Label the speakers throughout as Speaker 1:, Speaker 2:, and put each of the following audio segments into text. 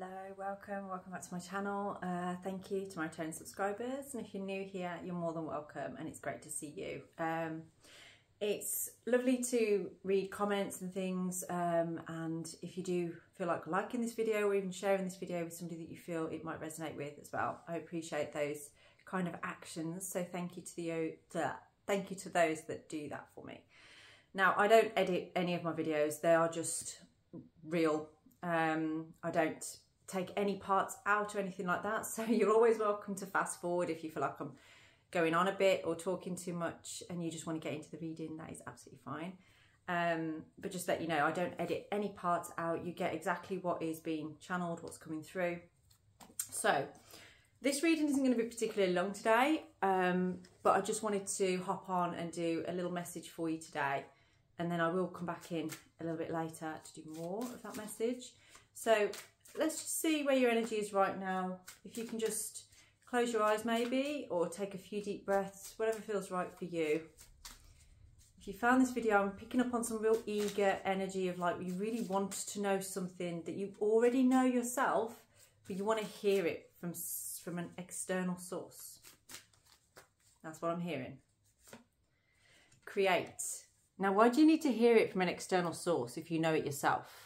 Speaker 1: Hello, welcome back to my channel. Thank you to my returning subscribers, and if you're new here, you're more than welcome, and it's great to see you. It's lovely to read comments and things, and if you do feel like liking this video or even sharing this video with somebody that you feel it might resonate with as well, I appreciate those kind of actions. So thank you to those that do that for me. Now, I don't edit any of my videos; they are just real. I don't take any parts out or anything like that, so you're always welcome to fast forward if you feel like I'm going on a bit or talking too much and you just want to get into the reading. That is absolutely fine, but just let you know, I don't edit any parts out. You get exactly what is being channeled, what's coming through. So this reading isn't going to be particularly long today, but I just wanted to hop on and do a little message for you today, and then I will come back in a little bit later to do more of that message. So let's just see where your energy is right now. If you can just close your eyes maybe, or take a few deep breaths, whatever feels right for you. If you found this video, I'm picking up on some real eager energy of like you really want to know something that you already know yourself, but you want to hear it from an external source. That's what I'm hearing. Create. Now, why do you need to hear it from an external source if you know it yourself?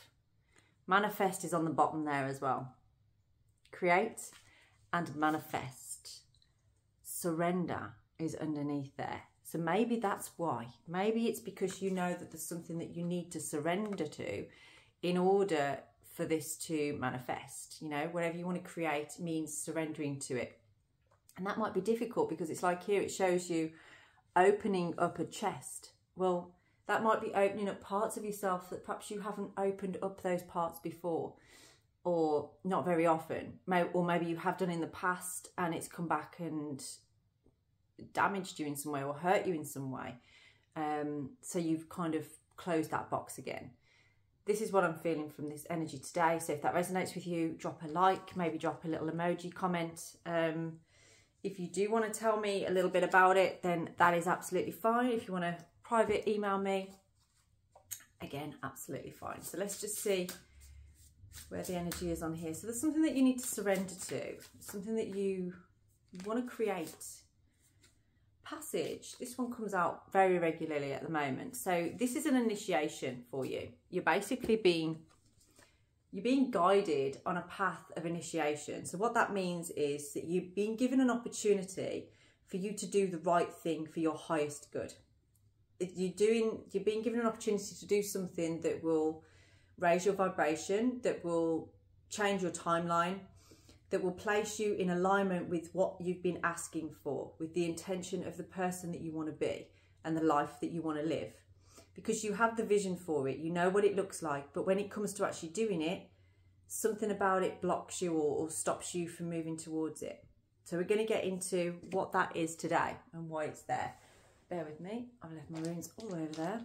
Speaker 1: Manifest is on the bottom there as well. Create and manifest. Surrender is underneath there. So maybe that's why. Maybe it's because you know that there's something that you need to surrender to in order for this to manifest. You know, whatever you want to create means surrendering to it. And that might be difficult because it's like here it shows you opening up a chest. Well, that might be opening up parts of yourself that perhaps you haven't opened up those parts before, or not very often. Or maybe you have done in the past and it's come back and damaged you in some way or hurt you in some way. So you've kind of closed that box again. This is what I'm feeling from this energy today. So if that resonates with you, drop a like, maybe drop a little emoji comment. If you do want to tell me a little bit about it, then that is absolutely fine. If you want to private email me, again, absolutely fine. So let's just see where the energy is on here. So there's something that you need to surrender to, something that you want to create. Passage. This one comes out very regularly at the moment. So this is an initiation for you. You're basically being guided on a path of initiation. So what that means is that you've been given an opportunity for you to do the right thing for your highest good. You're being given an opportunity to do something that will raise your vibration, that will change your timeline, that will place you in alignment with what you've been asking for, with the intention of the person that you want to be and the life that you want to live. Because you have the vision for it, you know what it looks like, but when it comes to actually doing it, something about it blocks you or stops you from moving towards it. So we're going to get into what that is today and why it's there. Bear with me, I've left my runes all over there.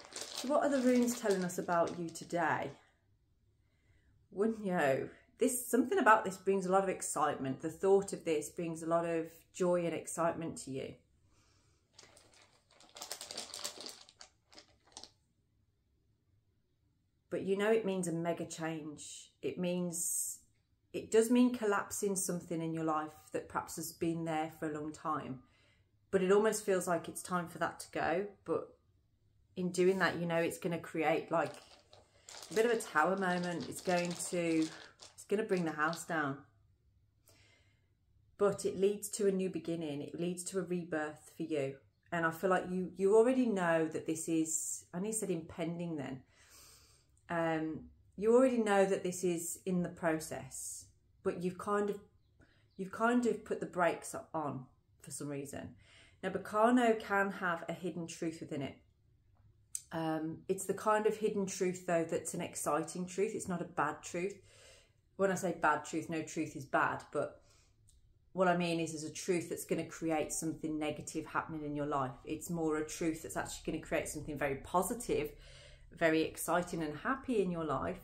Speaker 1: So what are the runes telling us about you today? Wunyo. Something about this brings a lot of excitement. The thought of this brings a lot of joy and excitement to you. But you know it means a mega change. It does mean collapsing something in your life that perhaps has been there for a long time. But it almost feels like it's time for that to go. But in doing that, you know it's going to create like a bit of a tower moment. It's going to bring the house down. But it leads to a new beginning. It leads to a rebirth for you. And I feel like you already know that this is, I nearly said impending then. You already know that this is in the process, but you've kind of put the brakes on for some reason. Now, Bacano can have a hidden truth within it. It's the kind of hidden truth, though, that's an exciting truth. It's not a bad truth. When I say bad truth, no truth is bad. But what I mean is a truth that's going to create something negative happening in your life. It's more a truth that's actually going to create something very positive, very exciting and happy in your life.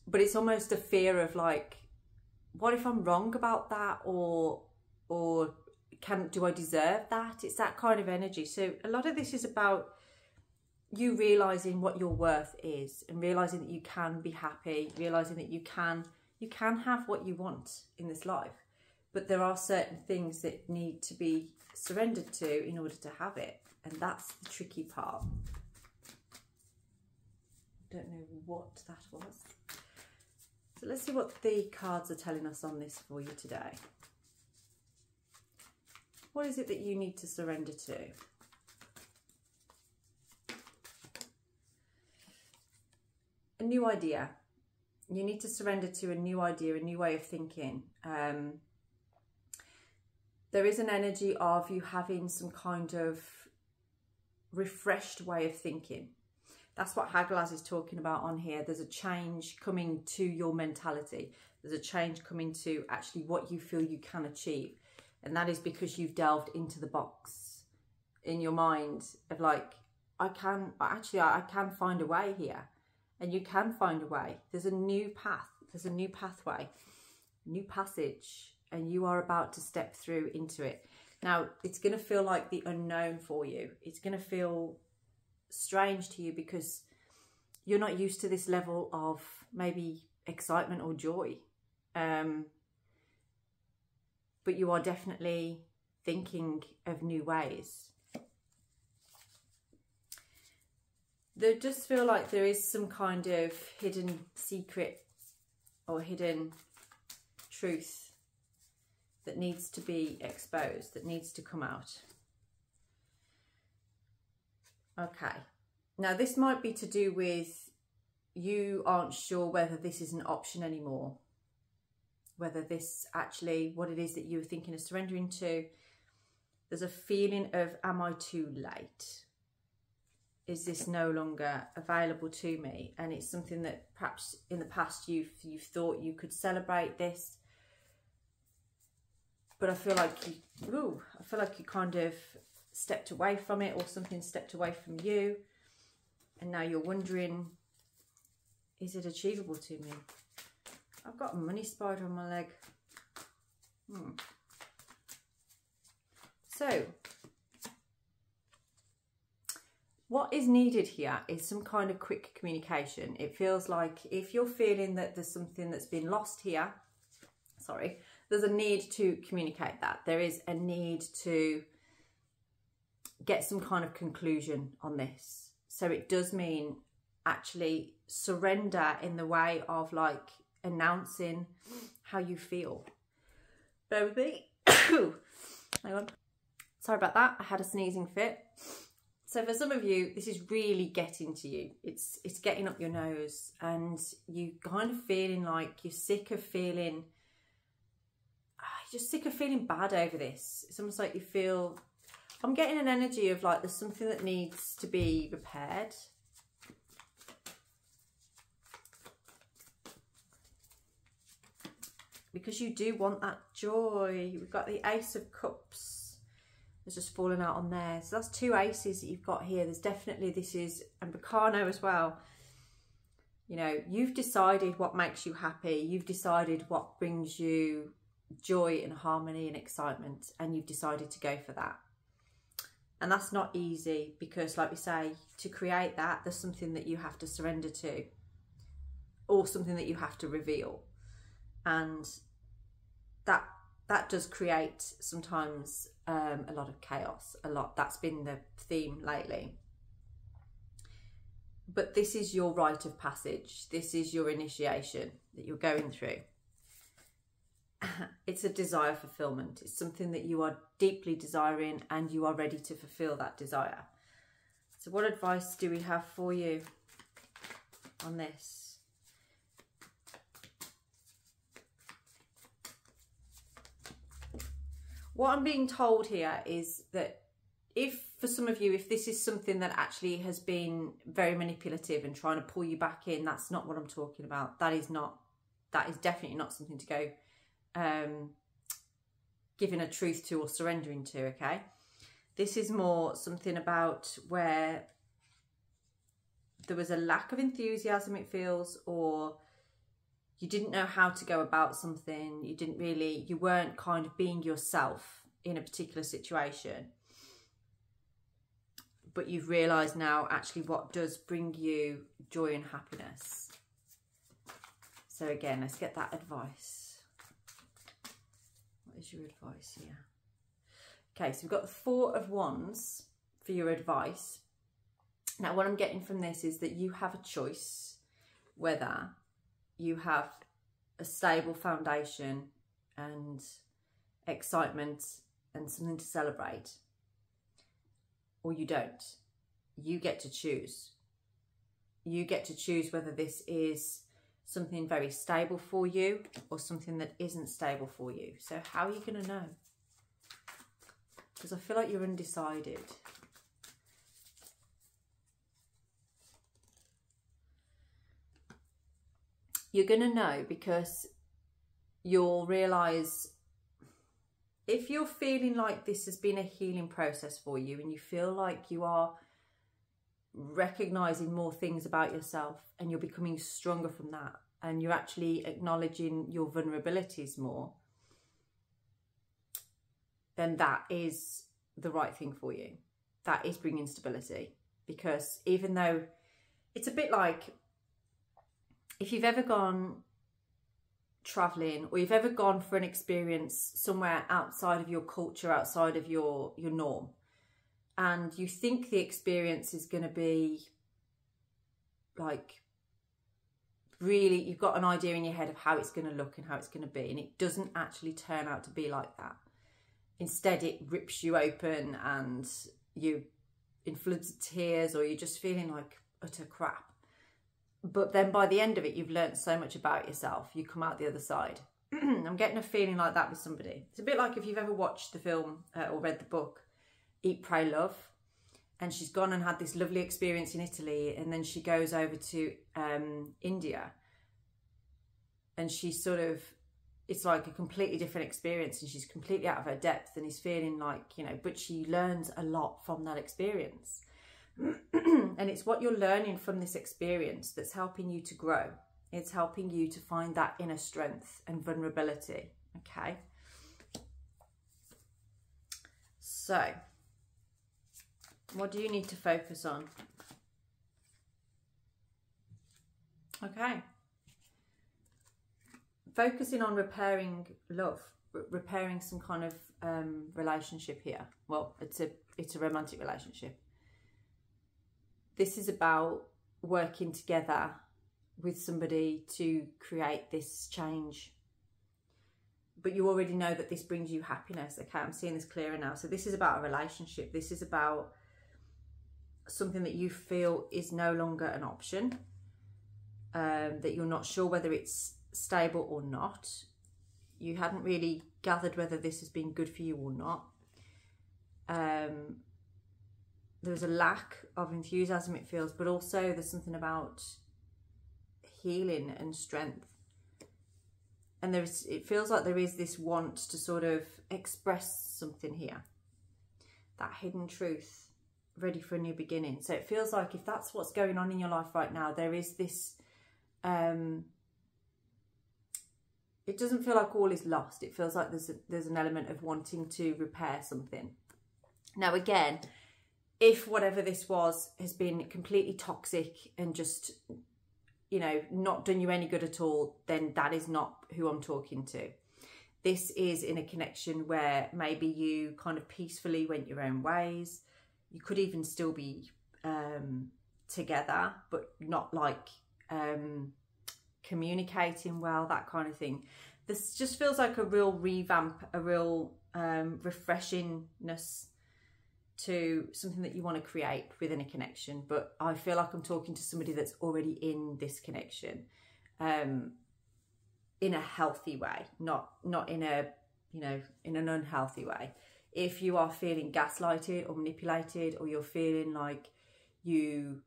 Speaker 1: But it's almost a fear of like, what if I'm wrong about that? Or do I deserve that? It's that kind of energy. So a lot of this is about you realizing what your worth is, and realizing that you can be happy, realizing that you can have what you want in this life, but there are certain things that need to be surrendered to in order to have it, and that's the tricky part. I don't know what that was. So let's see what the cards are telling us on this for you today. What is it that you need to surrender to? A new idea. You need to surrender to a new idea, a new way of thinking. There is an energy of you having some kind of refreshed way of thinking. That's what Hagalaz is talking about on here. There's a change coming to your mentality. There's a change coming to actually what you feel you can achieve. And that is because you've delved into the box in your mind of like, I can find a way here. And you can find a way. There's a new path. There's a new pathway, new passage, and you are about to step through into it. Now, it's going to feel like the unknown for you. It's going to feel strange to you because you're not used to this level of maybe excitement or joy. But you are definitely thinking of new ways. There does feel like there is some kind of hidden secret or hidden truth that needs to be exposed, that needs to come out. Okay. Now this might be to do with you aren't sure whether this is an option anymore. Whether this actually, what it is that you were thinking of surrendering to. There's a feeling of, am I too late? Is this no longer available to me? And it's something that perhaps in the past you've thought you could celebrate this, but I feel like you kind of stepped away from it, or something stepped away from you, and now you're wondering, is it achievable to me? I've got a money spider on my leg. So what is needed here is some kind of quick communication. It feels like if you're feeling that there's something that's been lost here, there's a need to communicate that. There is a need to get some kind of conclusion on this. So it does mean actually surrender in the way of like announcing how you feel. Bear with me. Hang on. Sorry about that. I had a sneezing fit. So for some of you, this is really getting to you. It's getting up your nose, and you kind of feeling like you're sick of feeling, you're just sick of feeling bad over this. It's almost like you feel, I'm getting an energy of like there's something that needs to be repaired. Because you do want that joy. We've got the Ace of Cups. It's just fallen out on there. So that's two aces that you've got here. There's definitely, this is, and Bacano as well. You know, you've decided what makes you happy. You've decided what brings you joy and harmony and excitement. And you've decided to go for that. And that's not easy because, like we say, to create that, there's something that you have to surrender to. Or something that you have to reveal. And that does create sometimes a lot of chaos, that's been the theme lately. But this is your rite of passage, this is your initiation that you're going through. It's a desire fulfillment, it's something that you are deeply desiring and you are ready to fulfill that desire. So what advice do we have for you on this? What I'm being told here is that if, for some of you, if this is something that actually has been very manipulative and trying to pull you back in, that's not what I'm talking about. That is definitely not something to go giving a truth to or surrendering to, okay? This is more something about where there was a lack of enthusiasm, it feels, or you didn't know how to go about something. You weren't kind of being yourself in a particular situation. but you've realised now actually what does bring you joy and happiness. So again, let's get that advice. What is your advice here? Okay, so we've got the Four of Wands for your advice. Now, what I'm getting from this is that you have a choice whether you have a stable foundation and excitement and something to celebrate, or you don't. You get to choose. You get to choose whether this is something very stable for you or something that isn't stable for you. So how are you going to know? Because I feel like you're undecided. You're going to know because you'll realise, if you're feeling like this has been a healing process for you and you feel like you are recognising more things about yourself and you're becoming stronger from that and you're actually acknowledging your vulnerabilities more, then that is the right thing for you. That is bringing stability. Because even though it's a bit like if you've ever gone traveling or you've ever gone for an experience somewhere outside of your culture, outside of your norm, and you think the experience is going to be like really, you've got an idea in your head of how it's going to look and how it's going to be, and it doesn't actually turn out to be like that. Instead, it rips you open and you in floods of tears, or you're just feeling like utter crap. But then by the end of it, you've learned so much about yourself. You come out the other side. I'm getting a feeling like that with somebody. It's a bit like if you've ever watched the film or read the book, Eat, Pray, Love. And she's gone and had this lovely experience in Italy. And then she goes over to India. And she's sort of, it's like a completely different experience. And she's completely out of her depth and is feeling like, you know, but she learns a lot from that experience. And it's what you're learning from this experience that's helping you to grow. It's helping you to find that inner strength and vulnerability. Okay. So, what do you need to focus on? Okay. Focusing on repairing love, repairing some kind of relationship here. Well, it's a romantic relationship. This is about working together with somebody to create this change. But you already know that this brings you happiness. Okay, I'm seeing this clearer now. So this is about a relationship. This is about something that you feel is no longer an option. That you're not sure whether it's stable or not. You hadn't really gathered whether this has been good for you or not. There's a lack of enthusiasm, it feels, but also there's something about healing and strength. And it feels like there is this want to sort of express something here. That hidden truth, ready for a new beginning. So it feels like if that's what's going on in your life right now, there is this, it doesn't feel like all is lost. It feels like there's an element of wanting to repair something. Now again, if whatever this was has been completely toxic and just, you know, not done you any good at all, then that is not who I'm talking to. This is in a connection where maybe you kind of peacefully went your own ways. You could even still be together, but not like communicating well, that kind of thing. This just feels like a real revamp, a real refreshingness to something that you want to create within a connection. But I feel like I'm talking to somebody that's already in this connection, in a healthy way, not in a, you know, in an unhealthy way. If you are feeling gaslighted or manipulated, or you're feeling like you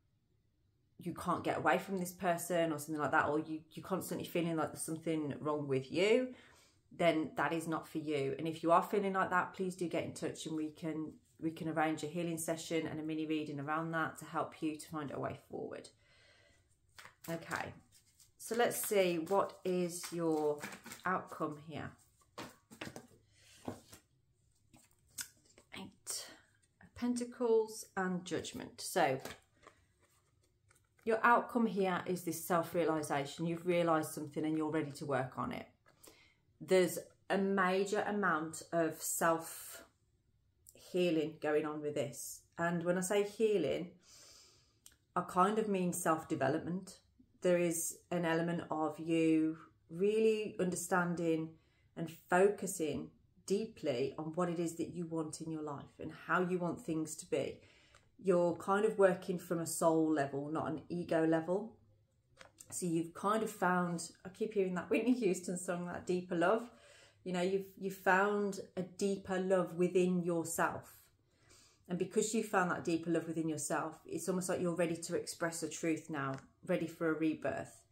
Speaker 1: can't get away from this person or something like that, or you're constantly feeling like there's something wrong with you, then that is not for you. And if you are feeling like that, please do get in touch and we can arrange a healing session and a mini reading around that to help you to find a way forward. Okay, so let's see, what is your outcome here? 8. Pentacles and Judgment. So your outcome here is this self-realization. You've realized something and you're ready to work on it. There's a major amount of self-healing going on with this. And when I say healing, I kind of mean self-development. There is an element of you really understanding and focusing deeply on what it is that you want in your life and how you want things to be. You're kind of working from a soul level, not an ego level. So you've kind of found, I keep hearing that Whitney Houston song, that deeper love. You know, you've found a deeper love within yourself. And because you found that deeper love within yourself, it's almost like you're ready to express the truth now, ready for a rebirth.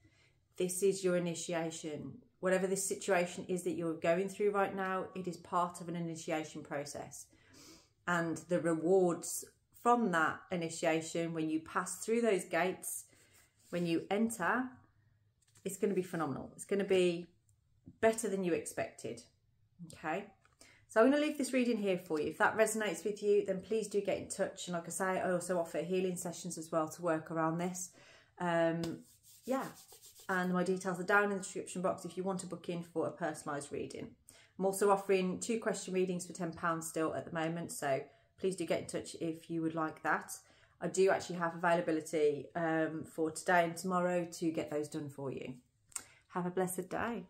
Speaker 1: This is your initiation. Whatever this situation is that you're going through right now, it is part of an initiation process. And the rewards from that initiation, when you pass through those gates, when you enter, it's going to be phenomenal. It's going to be better than you expected. Okay. So I'm going to leave this reading here for you. If that resonates with you, then please do get in touch. And like I say, I also offer healing sessions as well to work around this. Yeah. And my details are down in the description box if you want to book in for a personalised reading. I'm also offering 2 question readings for £10 still at the moment. So please do get in touch if you would like that. I do actually have availability for today and tomorrow to get those done for you. Have a blessed day.